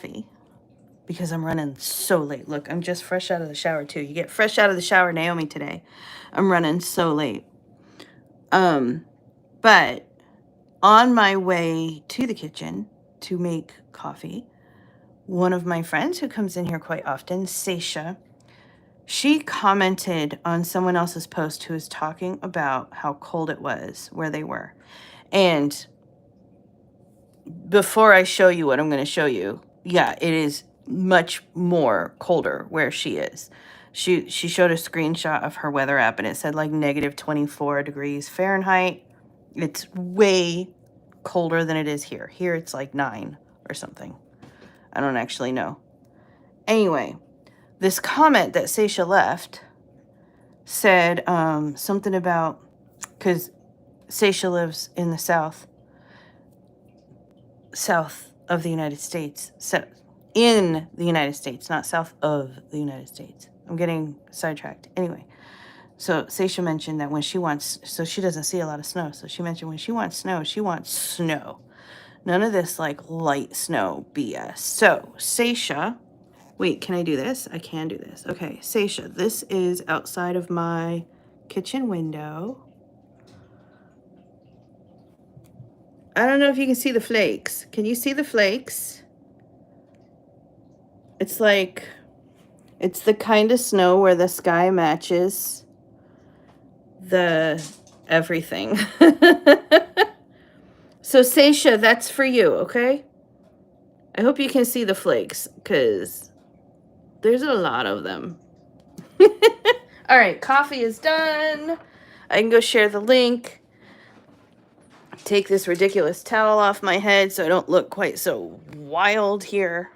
coffee because I'm running so late. Look, I'm just fresh out of the shower too. You get fresh out of the shower, Naomi, today. I'm running so late. But on my way to the kitchen to make coffee, one of my friends who comes in here quite often, Seisha, she commented on someone else's post who was talking about how cold it was where they were. And before I show you what I'm going to show you, yeah, it is much more colder where she is. She showed a screenshot of her weather app and it said like negative 24 degrees Fahrenheit. It's way colder than it is here. Here it's like 9 or something. I don't actually know. Anyway, this comment that Seisha left said something about, because Seisha lives in the south of the United States. So in the United States, not south of the United States. I'm getting sidetracked. Anyway, so Seisha mentioned that when she wants, so she doesn't see a lot of snow. So she mentioned when she wants snow. None of this like light snow BS. So Seisha, wait, can I do this? I can do this. Okay, Seisha, this is outside of my kitchen window. I don't know if you can see the flakes. Can you see the flakes? It's like, it's the kind of snow where the sky matches the everything. So Seisha, that's for you, okay? I hope you can see the flakes because there's a lot of them. All right, coffee is done. I can go share the link. Take this ridiculous towel off my head so I don't look quite so wild here.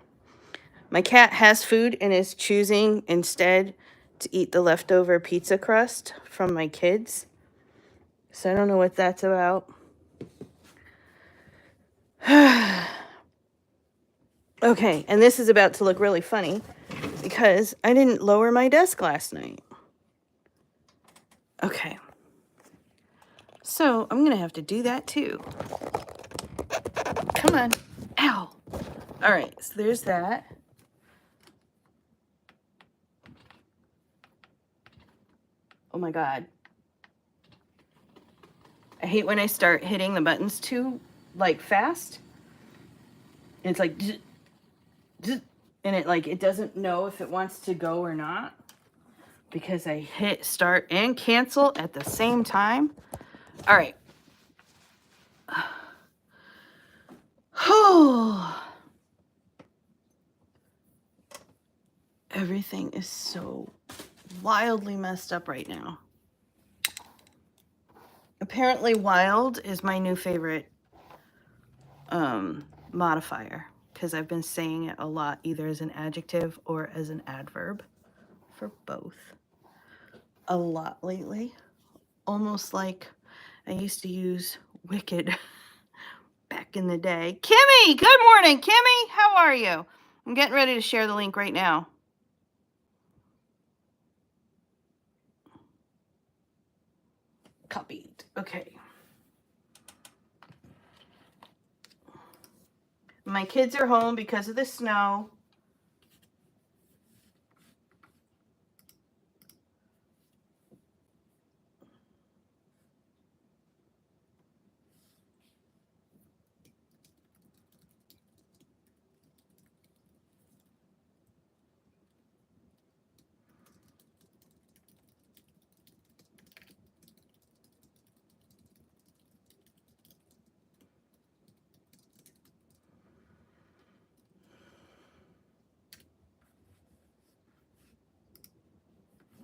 My cat has food and is choosing instead to eat the leftover pizza crust from my kids. So I don't know what that's about. Okay, and this is about to look really funny because I didn't lower my desk last night. Okay. So I'm going to have to do that too. Come on. Ow. All right, so there's that. Oh my God. I hate when I start hitting the buttons too, like fast. And it's like, and it like, it doesn't know if it wants to go or not because I hit start and cancel at the same time. All right. Oh, everything is so wildly messed up right now. Apparently wild is my new favorite modifier because I've been saying it a lot either as an adjective or as an adverb for both a lot lately. Almost like I used to use wicked back in the day. Kimmy, good morning. Kimmy, how are you? I'm getting ready to share the link right now. Copied. Okay. My kids are home because of the snow.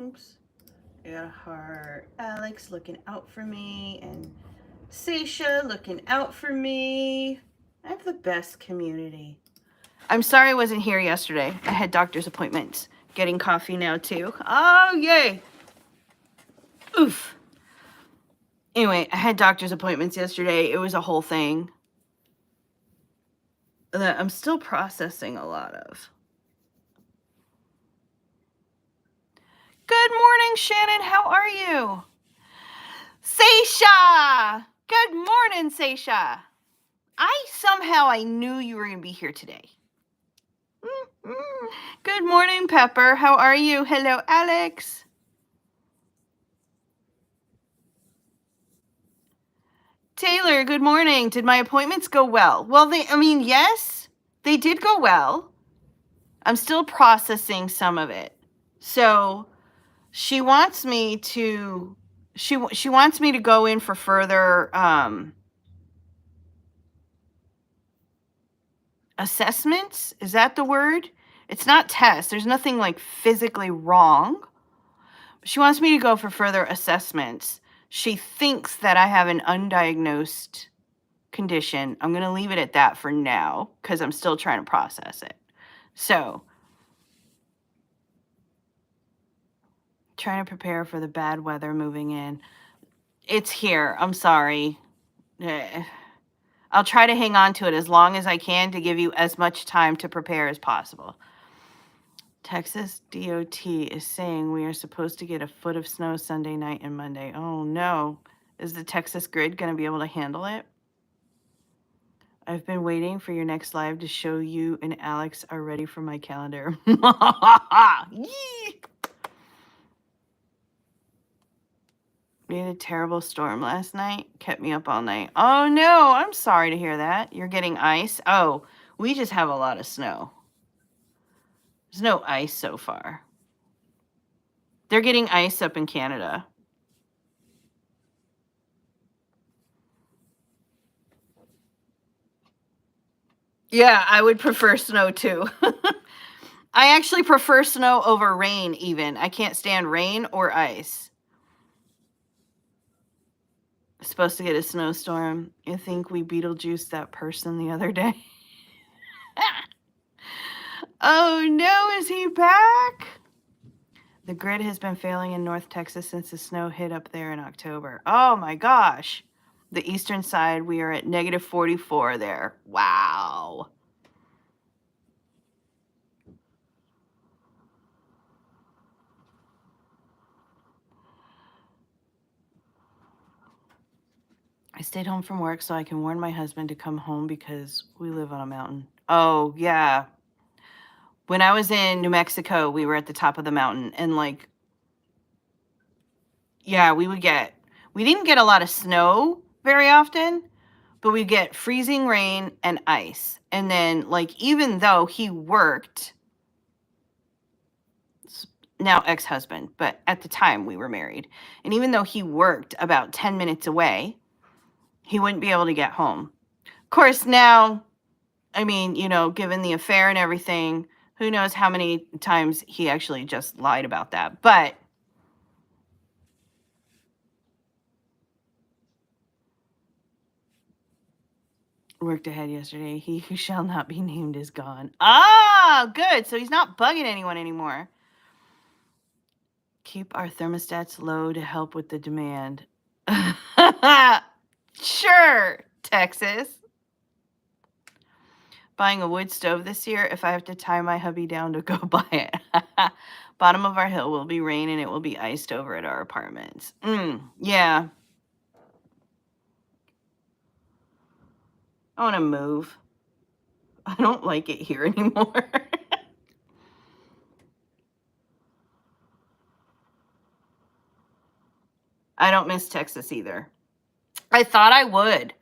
Oops. I got a heart. Alex looking out for me and Seisha looking out for me. I have the best community. I'm sorry I wasn't here yesterday. I had doctor's appointments. Getting coffee now too. Oh, yay. Oof. Anyway, I had doctor's appointments yesterday. It was a whole thing that I'm still processing a lot of. Good morning, Shannon. How are you? Seisha! Good morning, Seisha. I knew you were going to be here today. Good morning, Pepper. How are you? Hello, Alex. Taylor, good morning. Did my appointments go well? Well, yes, they did go well. I'm still processing some of it. So she wants me to, she wants me to go in for further assessments. Is that the word? It's not tests. There's nothing like physically wrong. She wants me to go for further assessments. She thinks that I have an undiagnosed condition. I'm going to leave it at that for now because I'm still trying to process it. So, trying to prepare for the bad weather moving in. It's here. I'm sorry. I'll try to hang on to it as long as I can to give you as much time to prepare as possible. Texas DOT is saying we are supposed to get a foot of snow Sunday night and Monday. Oh no. Is the Texas grid going to be able to handle it? I've been waiting for your next live to show you and Alex are ready for my calendar. Yee! We had a terrible storm last night. Kept me up all night. Oh no, I'm sorry to hear that. You're getting ice? Oh, we just have a lot of snow. There's no ice so far. They're getting ice up in Canada. Yeah, I would prefer snow too. I actually prefer snow over rain even. I can't stand rain or ice. Supposed to get a snowstorm. You think we Beetlejuiced that person the other day? Oh no, is he back? The grid has been failing in North Texas since the snow hit up there in October. Oh my gosh. The eastern side, we are at negative 44 there. Wow. I stayed home from work so I can warn my husband to come home because we live on a mountain. Oh, yeah. When I was in New Mexico, we were at the top of the mountain and yeah, we didn't get a lot of snow very often, but we get freezing rain and ice. And then even though he worked, now ex-husband, but at the time we were married, and even though he worked about 10 minutes away, he wouldn't be able to get home. Of course, now, given the affair and everything, who knows how many times he actually just lied about that. But worked ahead yesterday. He who shall not be named is gone. Ah, good. So he's not bugging anyone anymore. Keep our thermostats low to help with the demand. Sure, Texas. Buying a wood stove this year if I have to tie my hubby down to go buy it. Bottom of our hill will be rain and it will be iced over at our apartments. Yeah. I want to move. I don't like it here anymore. I don't miss Texas either. I thought I would.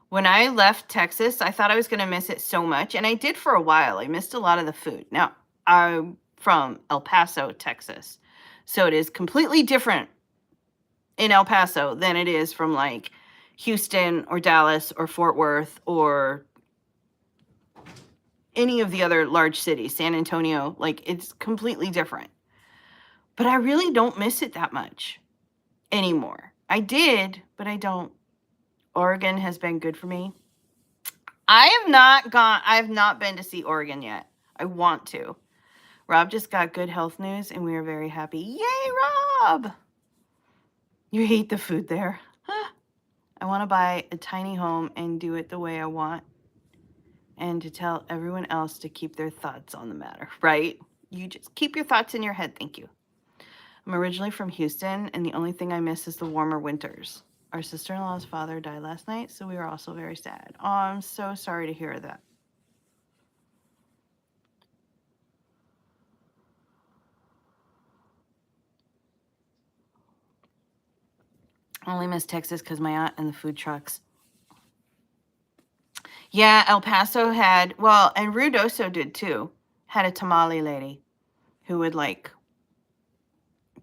When I left Texas, I thought I was going to miss it so much. And I did for a while. I missed a lot of the food. Now, I'm from El Paso, Texas. So it is completely different in El Paso than it is from Houston or Dallas or Fort Worth or any of the other large cities, San Antonio. It's completely different. But I really don't miss it that much anymore. I did, but I don't. Oregon has been good for me. I have not been to see Oregon yet. I want to. Rob just got good health news and we are very happy. Yay, Rob! You hate the food there. I want to buy a tiny home and do it the way I want and to tell everyone else to keep their thoughts on the matter, right? You just keep your thoughts in your head. Thank you. I'm originally from Houston and the only thing I miss is the warmer winters. Our sister-in-law's father died last night, so we were also very sad. Oh, I'm so sorry to hear that. I only miss Texas because my aunt and the food trucks. Yeah, El Paso had, well, and Ruidoso did too, had a tamale lady who would like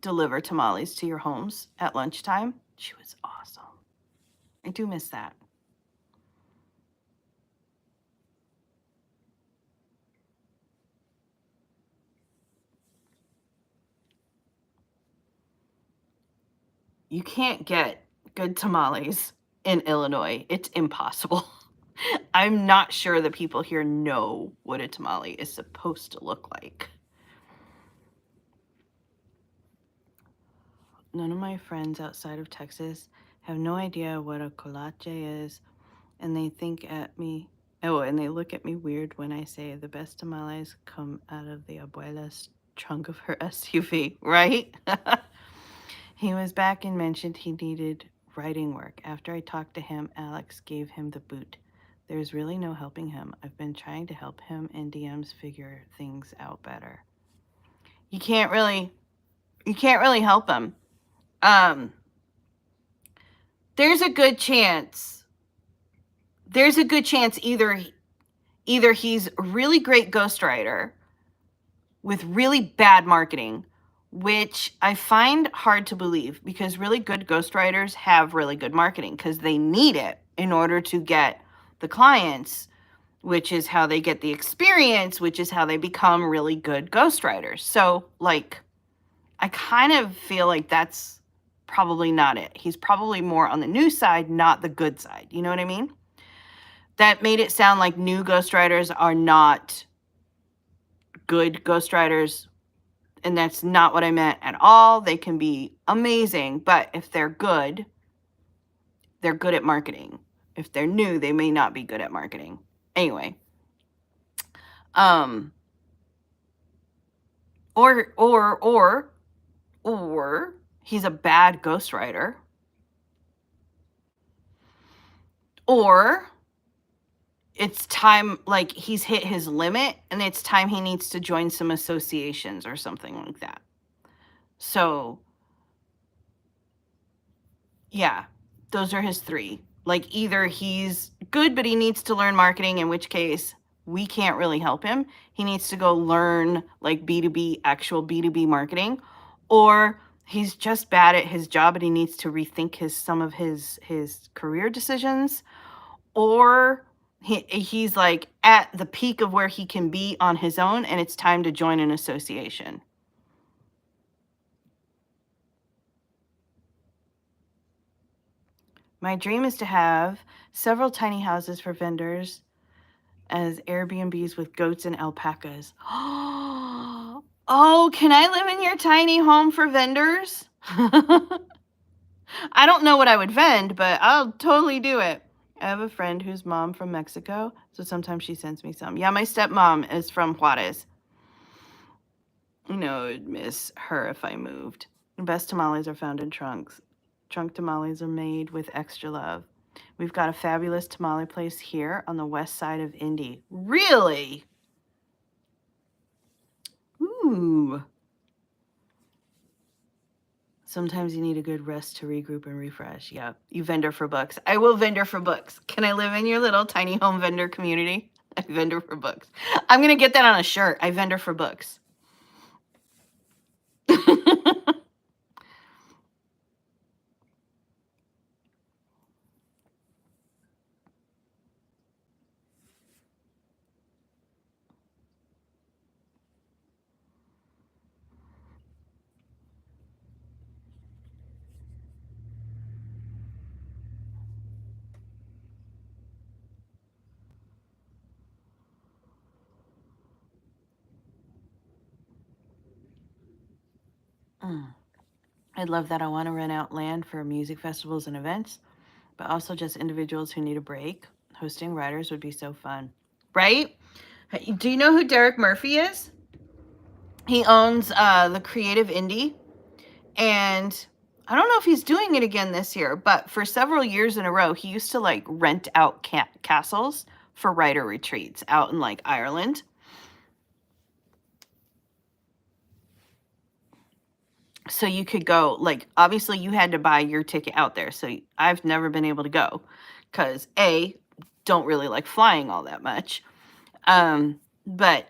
deliver tamales to your homes at lunchtime. She was awesome. I do miss that. You can't get good tamales in Illinois. It's impossible. I'm not sure that people here know what a tamale is supposed to look like. None of my friends outside of Texas have no idea what a colache is, and they think at me, and they look at me weird when I say the best tamales come out of the abuela's trunk of her SUV, right? He was back and mentioned he needed writing work. After I talked to him, Alex gave him the boot. There's really no helping him. I've been trying to help him in DMs figure things out better. You can't really help him. There's a good chance either he's a really great ghostwriter with really bad marketing, which I find hard to believe because really good ghostwriters have really good marketing because they need it in order to get the clients, which is how they get the experience, which is how they become really good ghostwriters. So, like, I kind of feel like that's probably not it. He's probably more on the new side, not the good side. You know what I mean? That made it sound like new ghostwriters are not good ghostwriters, and that's not what I meant at all. They can be amazing, but if they're good at marketing. If they're new, they may not be good at marketing. Anyway, or he's a bad ghostwriter, or it's time, like he's hit his limit and it's time he needs to join some associations or something like that. So yeah, those are his three. Like either he's good, but he needs to learn marketing, in which case we can't really help him. He needs to go learn like B2B, actual B2B marketing, or he's just bad at his job and he needs to rethink some of his career decisions, or he's like at the peak of where he can be on his own and it's time to join an association. My dream is to have several tiny houses for vendors as Airbnbs with goats and alpacas. Oh, can I live in your tiny home for vendors? I don't know what I would vend, but I'll totally do it. I have a friend whose mom from Mexico, so sometimes she sends me some. Yeah, my stepmom is from Juarez. You know, I'd miss her if I moved. The best tamales are found in trunks. Trunk tamales are made with extra love. We've got a fabulous tamale place here on the west side of Indy. Really? Ooh. Sometimes you need a good rest to regroup and refresh. Yeah, you vendor for books. I will vendor for books. Can I live in your little tiny home vendor community? I vendor for books. I'm going to get that on a shirt. I vendor for books. I'd love that. I want to rent out land for music festivals and events, but also just individuals who need a break. Hosting writers would be so fun. Right? Do you know who Derek Murphy is? He owns the Creative Indie, and I don't know if he's doing it again this year, but for several years in a row, he used to like rent out castles for writer retreats out in like Ireland. So you could go, like, obviously you had to buy your ticket out there. So I've never been able to go because don't really like flying all that much. But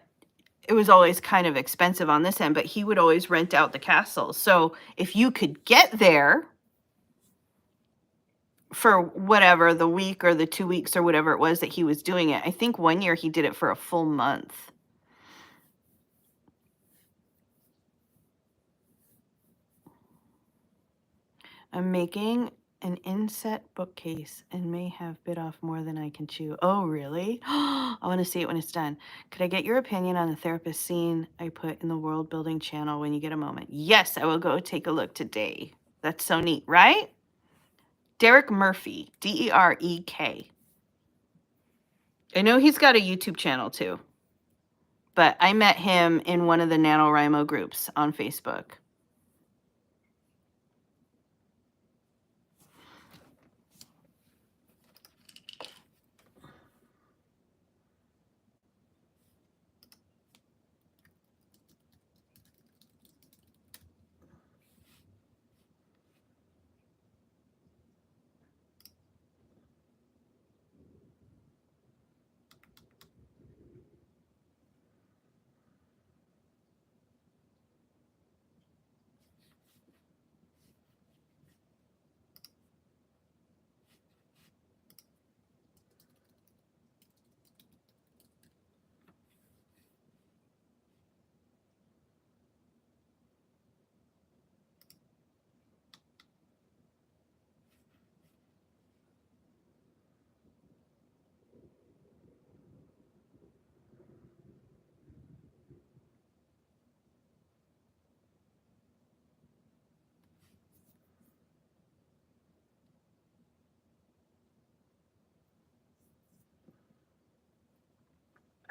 it was always kind of expensive on this end, but he would always rent out the castle. So if you could get there for whatever, the week or the 2 weeks or whatever it was that he was doing it, I think one year he did it for a full month. I'm making an inset bookcase and may have bit off more than I can chew. Oh, really? I want to see it when it's done. Could I get your opinion on the therapist scene I put in the world building channel when you get a moment? Yes, I will go take a look today. That's so neat, right? Derek Murphy, Derek. I know he's got a YouTube channel too, but I met him in one of the NaNoWriMo groups on Facebook.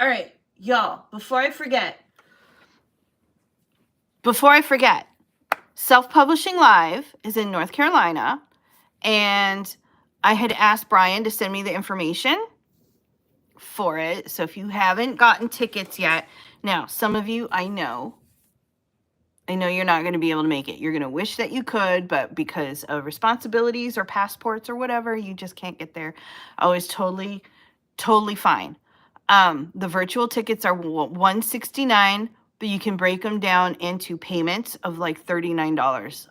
All right, y'all, before I forget, Self-Publishing Live is in North Carolina, and I had asked Brian to send me the information for it. So if you haven't gotten tickets yet, now some of you, I know you're not going to be able to make it. You're going to wish that you could, but because of responsibilities or passports or whatever, you just can't get there. Oh, it's totally fine. The virtual tickets are $169, but you can break them down into payments of like $39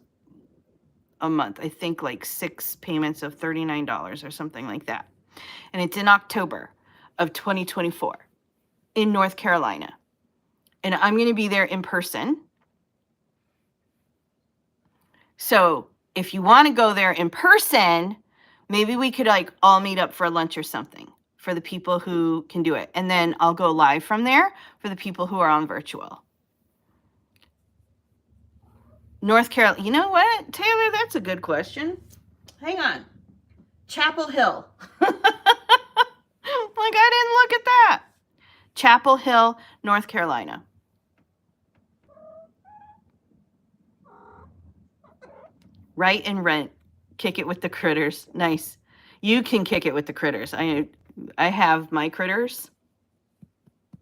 a month. I think like 6 payments of $39 or something like that. And it's in October of 2024 in North Carolina. And I'm going to be there in person. So if you want to go there in person, maybe we could like all meet up for lunch or something for the people who can do it. And then I'll go live from there for the people who are on virtual. North Carolina, you know what, Taylor, that's a good question. Hang on. Chapel Hill. Like, I didn't look at that. Chapel Hill, North Carolina. Write and rent. Kick it with the critters. Nice. You can kick it with the critters. I have my critters.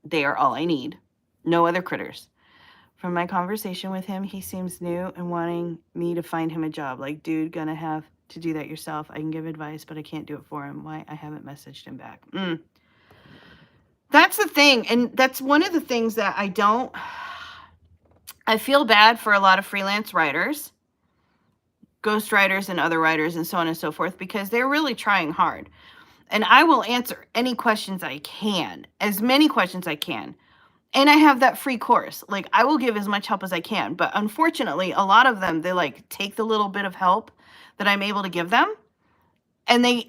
They are all I need. No other critters. From my conversation with him, he seems new and wanting me to find him a job. Like, dude, gonna have to do that yourself. I can give advice, but I can't do it for him. Why? I haven't messaged him back. That's the thing. And that's one of the things that I feel bad for a lot of freelance writers, ghostwriters and other writers and so on and so forth, because they're really trying hard. And I will answer any questions I can, as many questions I can. And I have that free course. Like, I will give as much help as I can. But unfortunately, a lot of them, they like take the little bit of help that I'm able to give them. And they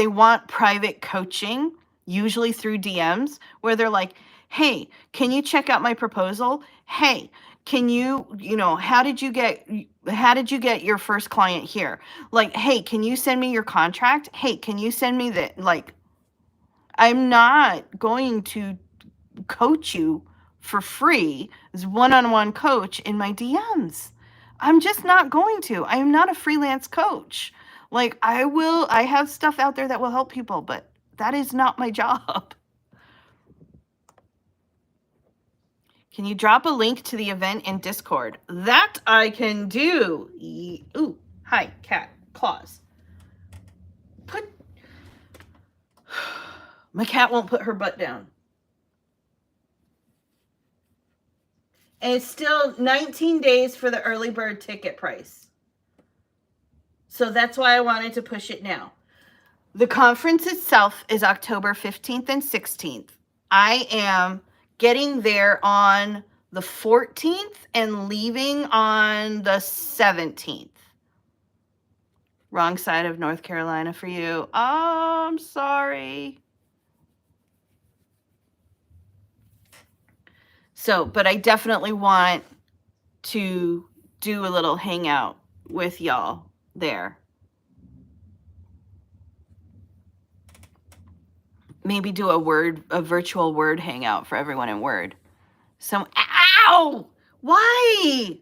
want private coaching, usually through DMs, where they're like, hey, can you check out my proposal? Hey, can you how did you get your first client here? Like, hey, can you send me your contract? Hey, can you send me the, like, I'm not going to coach you for free as one-on-one coach in my DMs. I'm just not going to. I am not a freelance coach. Like, I have stuff out there that will help people, but that is not my job. Can you drop a link to the event in Discord? That I can do. Ooh, hi, cat. Claws. My cat won't put her butt down. And it's still 19 days for the early bird ticket price. So that's why I wanted to push it now. The conference itself is October 15th and 16th. I am getting there on the 14th and leaving on the 17th. Wrong side of North Carolina for you. Oh, I'm sorry. So, but I definitely want to do a little hangout with y'all there. Maybe do a virtual word hangout for everyone in Word. Ow! Why?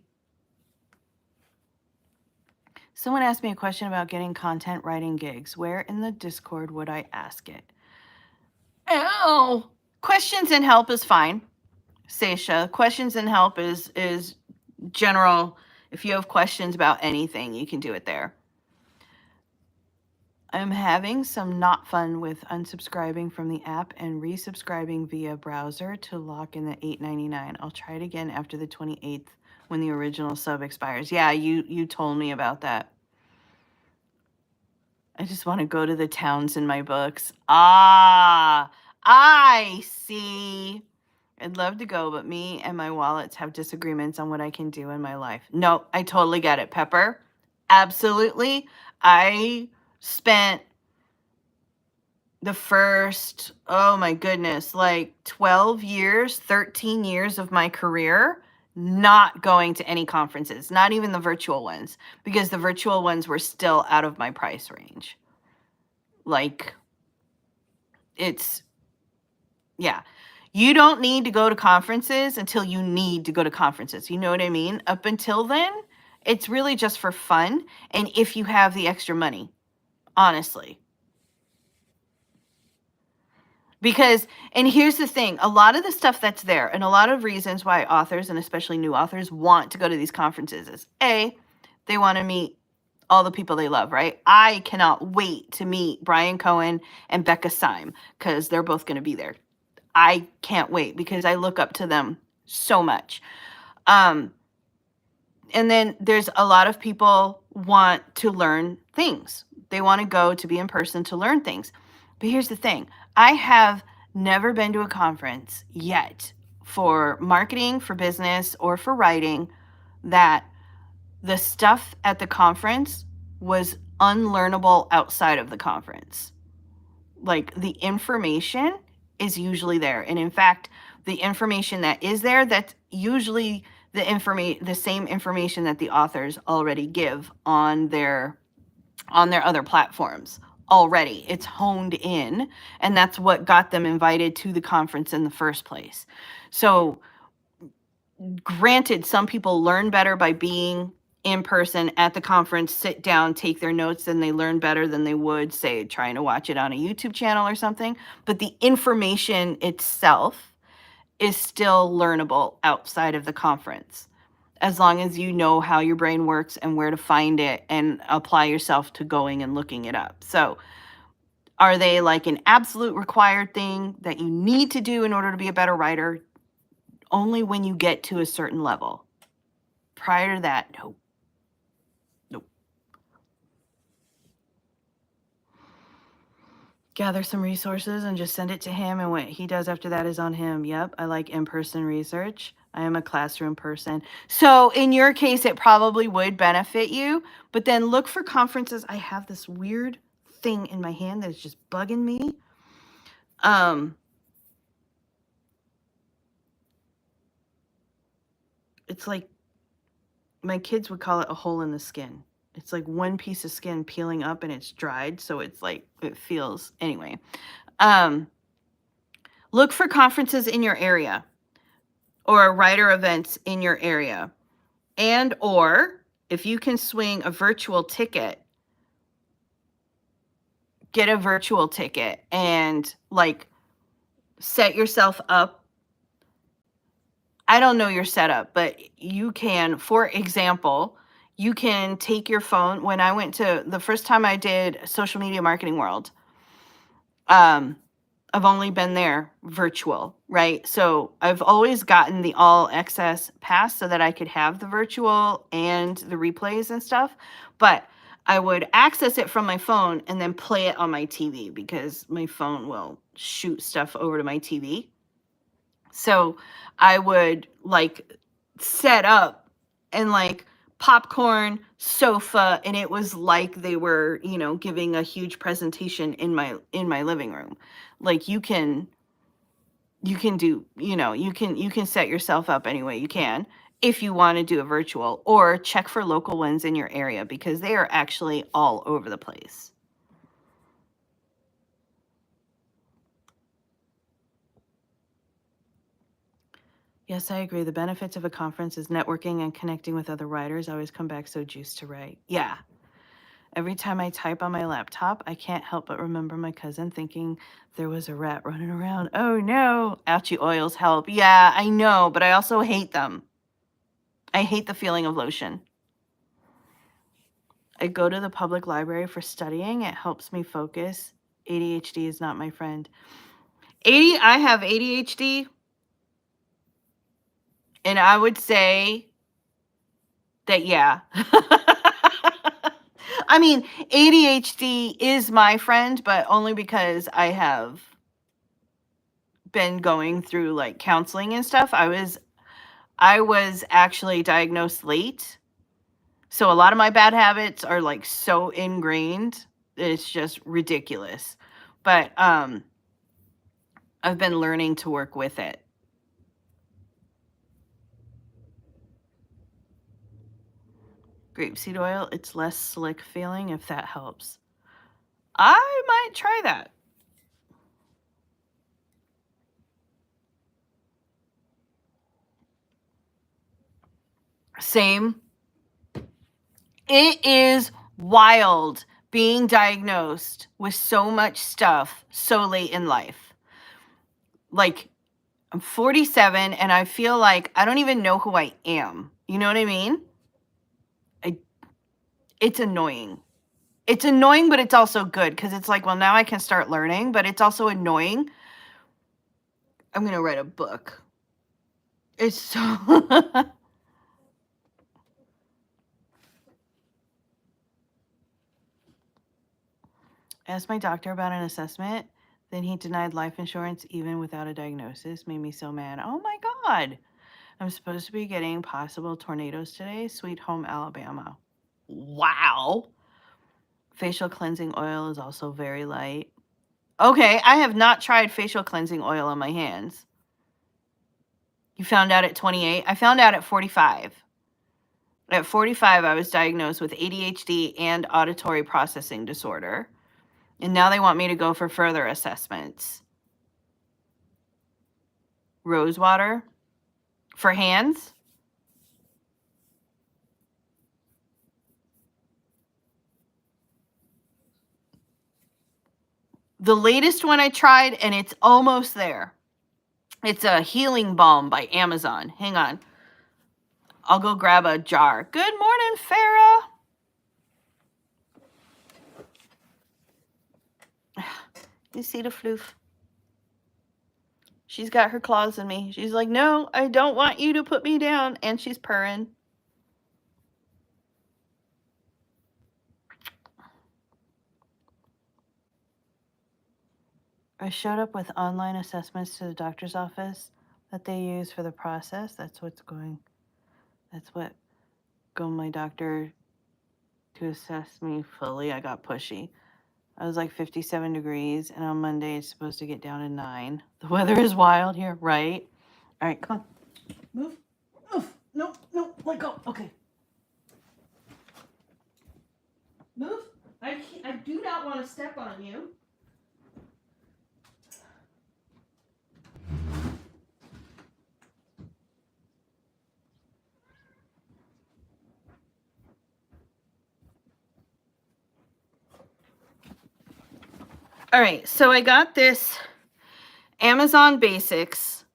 Someone asked me a question about getting content writing gigs. Where in the Discord would I ask it? Ow! Questions and help is fine. Seisha, questions and help is general. If you have questions about anything, you can do it there. I'm having some not fun with unsubscribing from the app and resubscribing via browser to lock in the $8.99. I'll try it again after the 28th when the original sub expires. Yeah, you told me about that. I just want to go to the towns in my books. Ah, I see. I'd love to go, but me and my wallets have disagreements on what I can do in my life. No, I totally get it, Pepper. Absolutely. I spent the first, oh my goodness, like 12 years, 13 years of my career not going to any conferences, not even the virtual ones, because the virtual ones were still out of my price range. Like, it's, yeah. You don't need to go to conferences until you need to go to conferences. You know what I mean? Up until then, it's really just for fun. And if you have the extra money, honestly. Because, and here's the thing, a lot of the stuff that's there and a lot of reasons why authors and especially new authors want to go to these conferences is A, they want to meet all the people they love, right? I cannot wait to meet Brian Cohen and Becca Syme because they're both going to be there. I can't wait because I look up to them so much. And then there's a lot of people want to learn things. They want to go to be in person to learn things. But here's the thing. I have never been to a conference yet for marketing, for business, or for writing that the stuff at the conference was unlearnable outside of the conference. Like the information is usually there. And in fact, the information that is there, that's usually the same information that the authors already give on their other platforms already. It's honed in, and that's what got them invited to the conference in the first place. So granted, some people learn better by being in person at the conference, sit down, take their notes, and they learn better than they would, say, trying to watch it on a YouTube channel or something. But the information itself is still learnable outside of the conference, as long as you know how your brain works and where to find it and apply yourself to going and looking it up. So are they like an absolute required thing that you need to do in order to be a better writer? Only when you get to a certain level. Prior to that, no. Nope. Gather some resources and just send it to him, and what he does after that is on him. Yep, I like in-person research. I am a classroom person. So in your case, it probably would benefit you, but then look for conferences. I have this weird thing in my hand that is just bugging me. It's like, my kids would call it a hole in the skin. It's like one piece of skin peeling up and it's dried. So it's like, it feels, anyway. Look for conferences in your area or writer events in your area. And, or if you can swing a virtual ticket, get a virtual ticket and like set yourself up I don't know your setup, but you can, for example, you can take your phone. When I went to the first time I did Social Media Marketing World, I've only been there virtual, right? So I've always gotten the all access pass so that I could have the virtual and the replays and stuff. But I would access it from my phone and then play it on my TV because my phone will shoot stuff over to my TV. So I would like set up and like popcorn, sofa, and it was like they were, giving a huge presentation in my living room. Like you can do, you can set yourself up any way you can if you want to do a virtual, or check for local ones in your area because they are actually all over the place. Yes, I agree. The benefits of a conference is networking and connecting with other writers. I always come back so juiced to write. Yeah. Every time I type on my laptop, I can't help but remember my cousin thinking there was a rat running around. Oh no. Ouchie oils help. Yeah, I know, but I also hate them. I hate the feeling of lotion. I go to the public library for studying. It helps me focus. ADHD is not my friend. I have ADHD, and I would say that, yeah. I mean, ADHD is my friend, but only because I have been going through like counseling and stuff. I was actually diagnosed late. So a lot of my bad habits are like so ingrained. It's just ridiculous. But I've been learning to work with it. Grapeseed oil, it's less slick feeling if that helps. I might try that. Same. It is wild being diagnosed with so much stuff so late in life. Like, I'm 47 and I feel like I don't even know who I am. You know what I mean? It's annoying. It's annoying, but it's also good because it's like, well, now I can start learning, but it's also annoying. I'm going to write a book. It's so... Asked my doctor about an assessment. Then he denied life insurance even without a diagnosis. Made me so mad. Oh my God. I'm supposed to be getting possible tornadoes today. Sweet home, Alabama. Wow. Facial cleansing oil is also very light. Okay, I have not tried facial cleansing oil on my hands. You found out at 28? I found out at 45. At 45, I was diagnosed with ADHD and auditory processing disorder. And now they want me to go for further assessments. Rose water for hands. The latest one I tried, and it's almost there. It's a healing balm by Amazon. Hang on. I'll go grab a jar. Good morning, Farah. You see the floof? She's got her claws in me. She's like, no, I don't want you to put me down. And she's purring. I showed up with online assessments to the doctor's office that they use for the process. That's what got my doctor to assess me fully. I got pushy. I was like 57 degrees, and on Monday it's supposed to get down to 9. The weather is wild here, right? All right, come on. Move. Move. No, let go. Okay. Move. I do not want to step on you. All right, so I got this Amazon Basics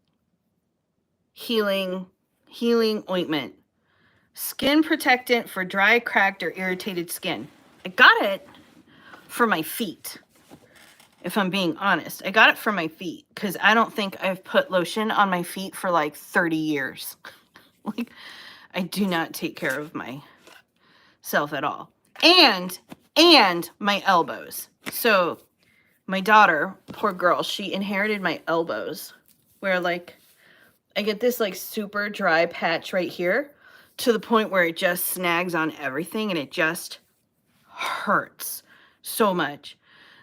healing ointment. Skin protectant for dry, cracked, or irritated skin. I got it for my feet. If I'm being honest, I got it for my feet because I don't think I've put lotion on my feet for like 30 years. Like, I do not take care of myself at all. And my elbows. So my daughter, poor girl, she inherited my elbows where like I get this like super dry patch right here to the point where it just snags on everything and it just hurts so much.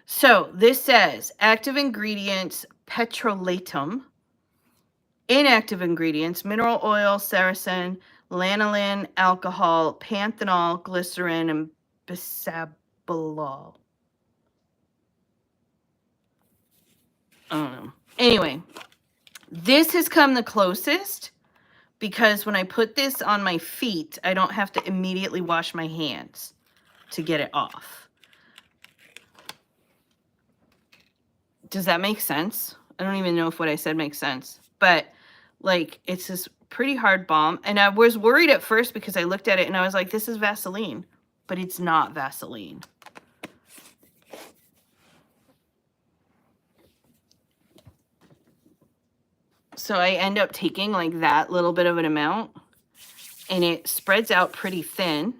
So this says active ingredients, petrolatum. Inactive ingredients, mineral oil, salicin, lanolin, alcohol, panthenol, glycerin, and bisabolol. I don't know. Anyway, this has come the closest because when I put this on my feet, I don't have to immediately wash my hands to get it off. Does that make sense? I don't even know if what I said makes sense. But, like, it's this pretty hard balm. And I was worried at first because I looked at it and I was like, this is Vaseline. But it's not Vaseline. So I end up taking, like, that little bit of an amount. And it spreads out pretty thin.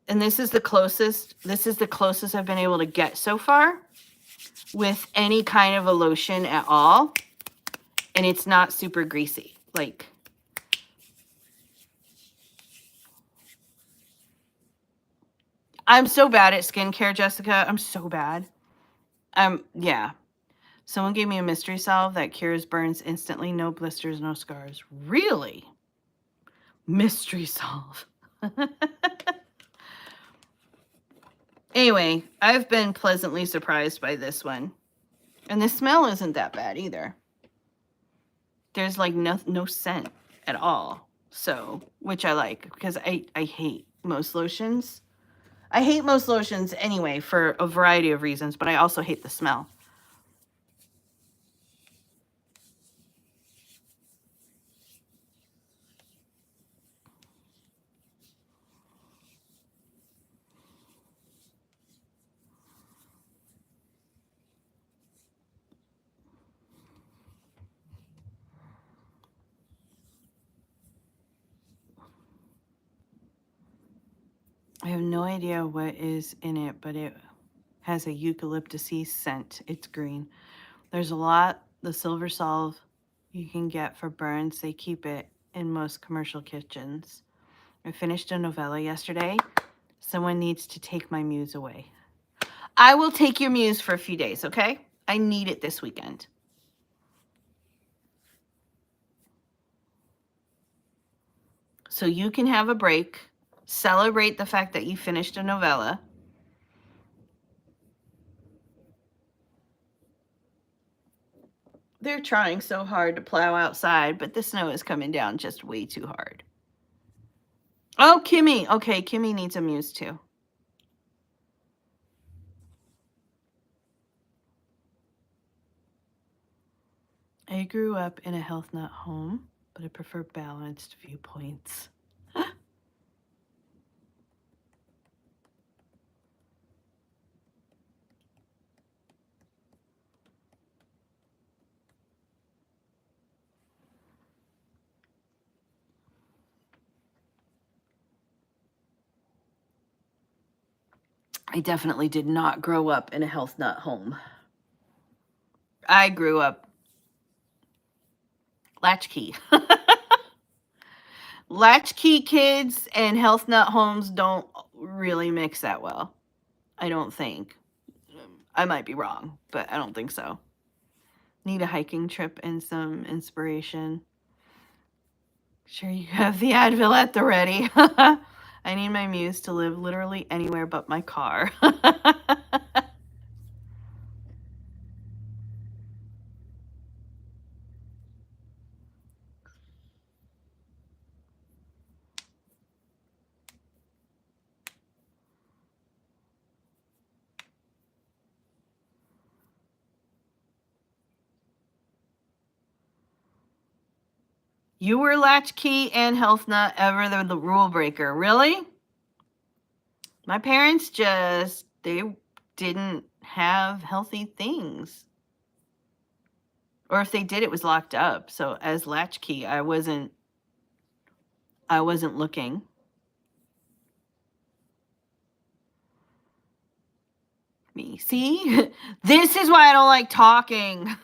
And this is the closest I've been able to get so far with any kind of a lotion at all. And it's not super greasy. Like, I'm so bad at skincare, Jessica. I'm so bad. Yeah. Someone gave me a mystery salve that cures burns instantly. No blisters, no scars. Really? Mystery salve. Anyway, I've been pleasantly surprised by this one. And the smell isn't that bad either. There's like no scent at all. So, which I like because I hate most lotions. I hate most lotions anyway for a variety of reasons, but I also hate the smell. I have no idea what is in it, but it has a eucalyptus-y scent. It's green. There's a lot, the silver salve you can get for burns. They keep it in most commercial kitchens. I finished a novella yesterday. Someone needs to take my muse away. I will take your muse for a few days, okay? I need it this weekend. So you can have a break. Celebrate the fact that you finished a novella. They're trying so hard to plow outside, but the snow is coming down just way too hard. Oh, Kimmy. Okay, Kimmy needs a muse too. I grew up in a health nut home, but I prefer balanced viewpoints. I definitely did not grow up in a health nut home. I grew up latchkey. Latchkey kids and health nut homes don't really mix that well. I don't think. I might be wrong, but I don't think so. Need a hiking trip and some inspiration. Sure, you have the Advil at the ready. I need my muse to live literally anywhere but my car. You were latchkey and health nut, ever the rule breaker. Really? My parents they didn't have healthy things. Or if they did, it was locked up. So as latchkey, I wasn't looking. Me. See? This is why I don't like talking.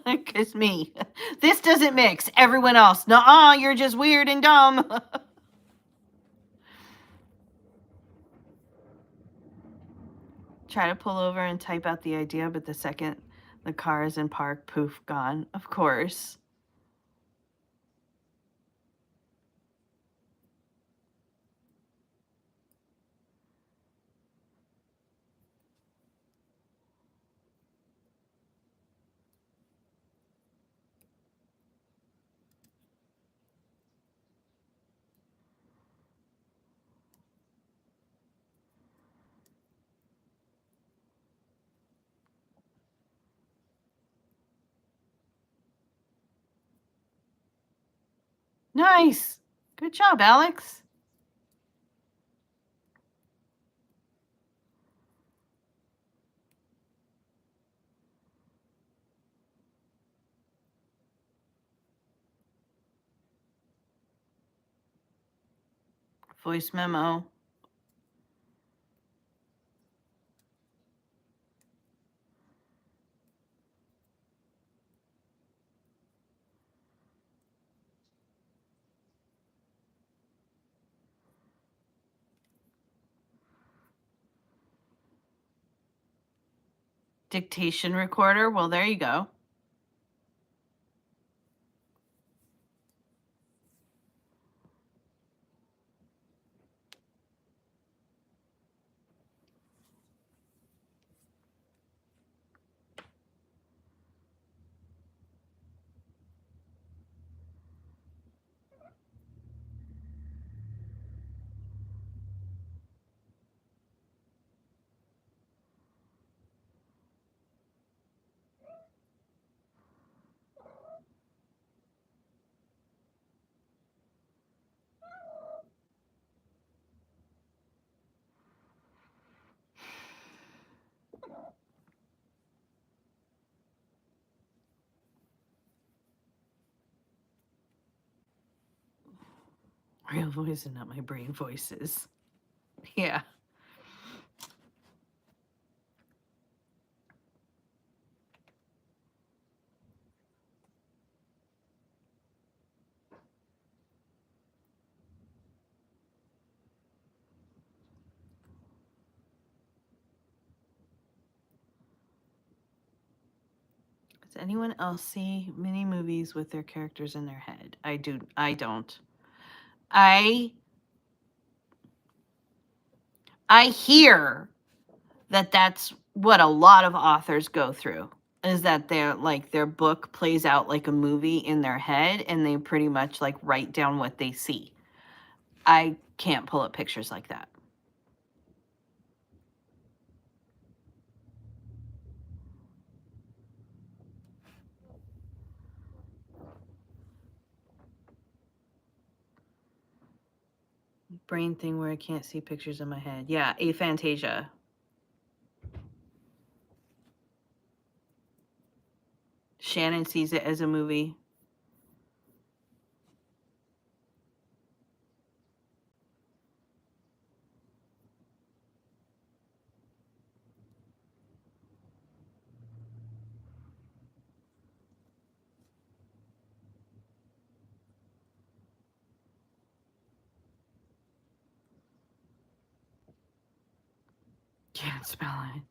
Because me. This doesn't mix. Everyone else. Nuh-uh, you're just weird and dumb. Try to pull over and type out the idea, but the second the car is in park, poof, gone. Of course. Nice. Good job, Alex. Voice memo. Dictation recorder. Well, there you go. Real voice and not my brain voices. Yeah. Does anyone else see mini movies with their characters in their head? I do. I don't. I hear that that's what a lot of authors go through, is that their book plays out like a movie in their head and they pretty much like write down what they see. I can't pull up pictures like that. Brain thing where I can't see pictures in my head. Yeah, aphantasia. Shannon sees it as a movie. Can't spell it.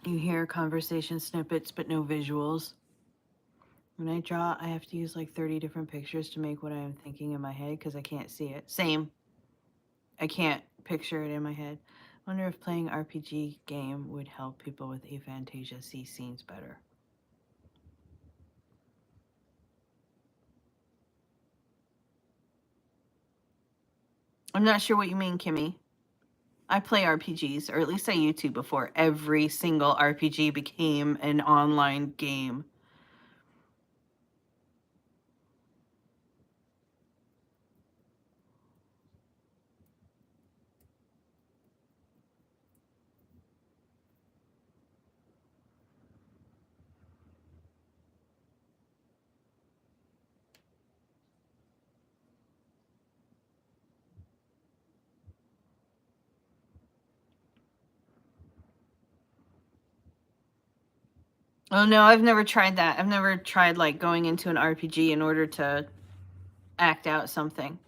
You hear conversation snippets, but no visuals. When I draw, I have to use like 30 different pictures to make what I'm thinking in my head because I can't see it. Same. I can't picture it in my head. Wonder if playing RPG game would help people with aphantasia see scenes better. I'm not sure what you mean, Kimmy. I play RPGs, or at least I used to before every single RPG became an online game. Oh no, I've never tried that. I've never tried like going into an RPG in order to act out something.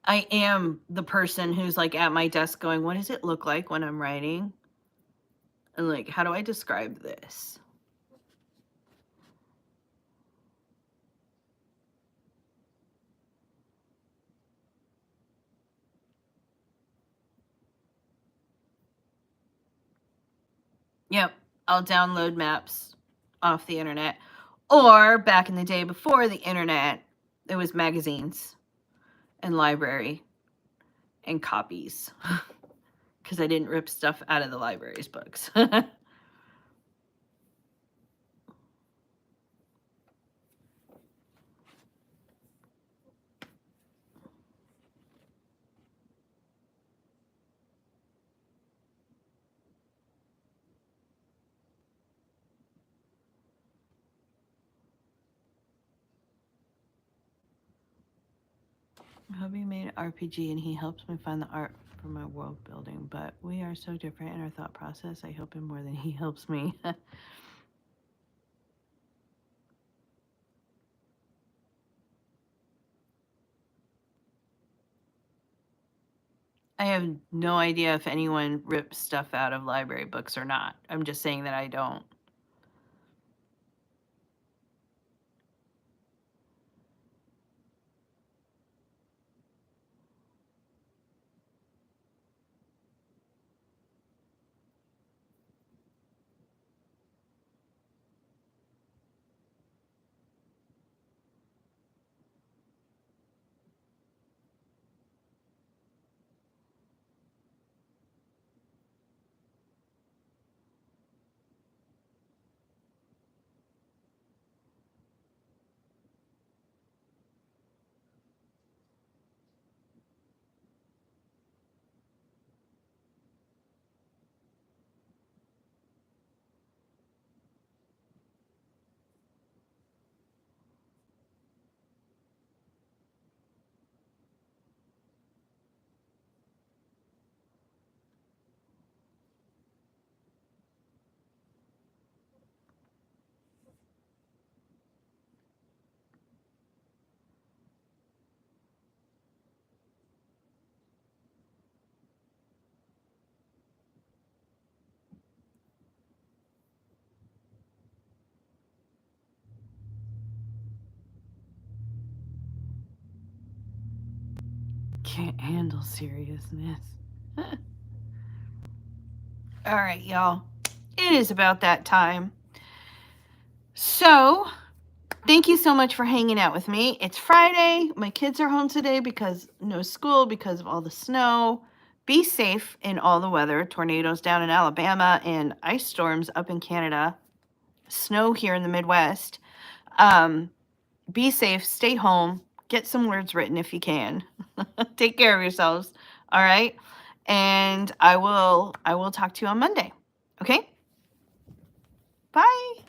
I am the person who's like at my desk going, what does it look like when I'm writing? And like, how do I describe this? Yep, I'll download maps off the internet. Or back in the day before the internet, it was magazines and library and copies. Because I didn't rip stuff out of the library's books. Hubby made an RPG and he helps me find the art for my world building, but we are so different in our thought process. I help him more than he helps me. I have no idea if anyone rips stuff out of library books or not. I'm just saying that I don't. Can't handle seriousness. All right, y'all. It is about that time. So, thank you so much for hanging out with me. It's Friday. My kids are home today because no school because of all the snow. Be safe in all the weather. Tornadoes down in Alabama and ice storms up in Canada. Snow here in the Midwest. Be safe. Stay home. Get some words written if you can. Take care of yourselves. All right. And I will talk to you on Monday. Okay? Bye.